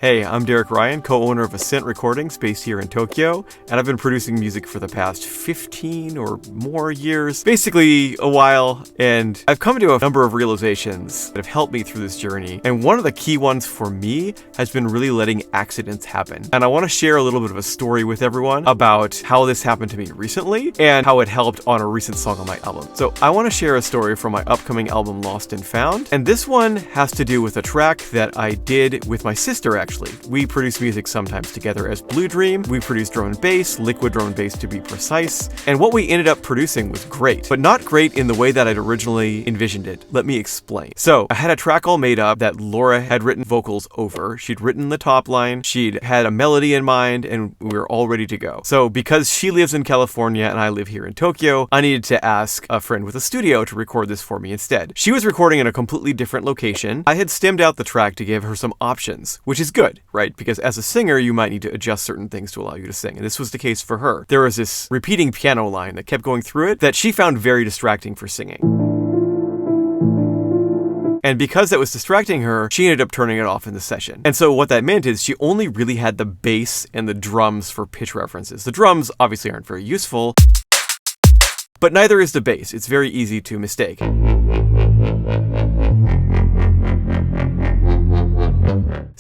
Hey, I'm Derek Ryan, co-owner of Ascent Recordings based here in Tokyo, and I've been producing music for the past 15 or more years, basically a while, and I've come to a number of realizations that have helped me through this journey, and one of the key ones for me has been really letting accidents happen. And I want to share a little bit of a story with everyone about how this happened to me recently and how it helped on a recent song on my album. So I want to share a story from my upcoming album Lost and Found, and this one has to do with a track that I did with my sister actually. We produce music sometimes together as Blue Dream. We produce drone and bass, liquid drone and bass to be precise. And what we ended up producing was great, but not great in the way that I'd originally envisioned it. Let me explain. So I had a track all made up that Laura had written vocals over. She'd written the top line, she'd had a melody in mind, and we were all ready to go. So because she lives in California and I live here in Tokyo, I needed to ask a friend with a studio to record this for me instead. She was recording in a completely different location. I had stemmed out the track to give her some options, which is good, right? Because as a singer, you might need to adjust certain things to allow you to sing. And this was the case for her. There was this repeating piano line that kept going through it that she found very distracting for singing. And because that was distracting her, she ended up turning it off in the session. And so what that meant is she only really had the bass and the drums for pitch references. The drums obviously aren't very useful, but neither is the bass. It's very easy to mistake.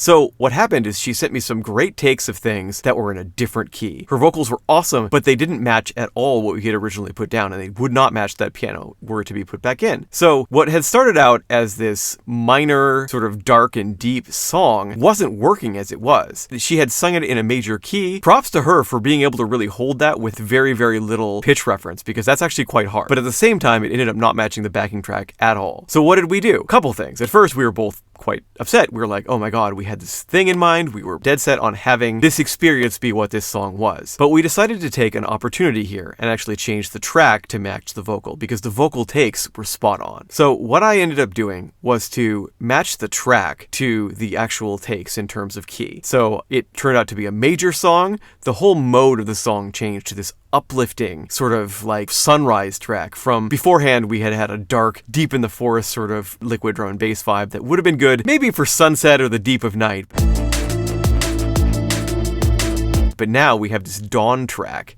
So what happened is she sent me some great takes of things that were in a different key. Her vocals were awesome, but they didn't match at all what we had originally put down, and they would not match that piano were it to be put back in. So what had started out as this minor, sort of dark and deep song wasn't working as it was. She had sung it in a major key. Props to her for being able to really hold that with very, very little pitch reference, because that's actually quite hard. But at the same time, it ended up not matching the backing track at all. So what did we do? Couple things. At first, we were both quite upset. We were like, oh my god, we had this thing in mind. We were dead set on having this experience be what this song was. But we decided to take an opportunity here and actually change the track to match the vocal, because the vocal takes were spot on. So what I ended up doing was to match the track to the actual takes in terms of key. So it turned out to be a major song. The whole mode of the song changed to this uplifting sort of like sunrise track. From beforehand, we had had a dark, deep in the forest sort of liquid drone bass vibe that would have been good maybe for sunset or the deep of night. But now we have this dawn track.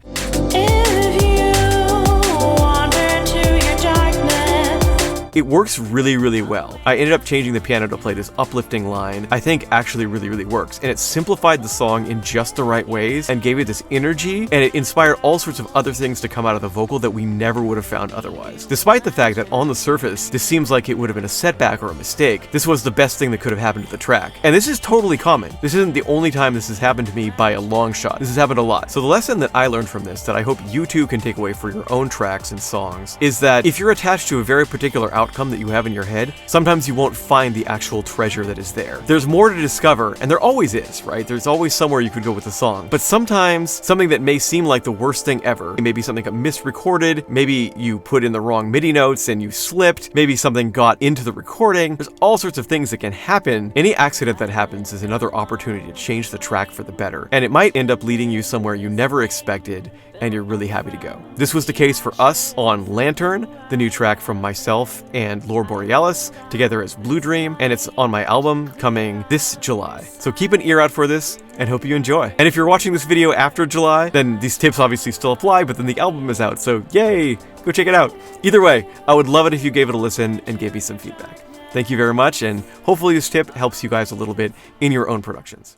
It works really, really well. I ended up changing the piano to play this uplifting line. I think actually really, really works. And it simplified the song in just the right ways and gave it this energy, and it inspired all sorts of other things to come out of the vocal that we never would have found otherwise. Despite the fact that on the surface, this seems like it would have been a setback or a mistake, this was the best thing that could have happened to the track. And this is totally common. This isn't the only time this has happened to me by a long shot. This has happened a lot. So the lesson that I learned from this, that I hope you too can take away for your own tracks and songs, is that if you're attached to a very particular outcome that you have in your head, sometimes you won't find the actual treasure that is there. There's more to discover, and there always is, right? There's always somewhere you could go with the song. But sometimes something that may seem like the worst thing ever, maybe something got misrecorded, maybe you put in the wrong MIDI notes and you slipped, maybe something got into the recording. There's all sorts of things that can happen. Any accident that happens is another opportunity to change the track for the better, and it might end up leading you somewhere you never expected, and you're really happy to go. This was the case for us on Lantern, the new track from myself and Lore Borealis, together as Blue Dream, and it's on my album coming this July. So keep an ear out for this, and hope you enjoy. And if you're watching this video after July, then these tips obviously still apply, but then the album is out, so yay! Go check it out. Either way, I would love it if you gave it a listen and gave me some feedback. Thank you very much, and hopefully this tip helps you guys a little bit in your own productions.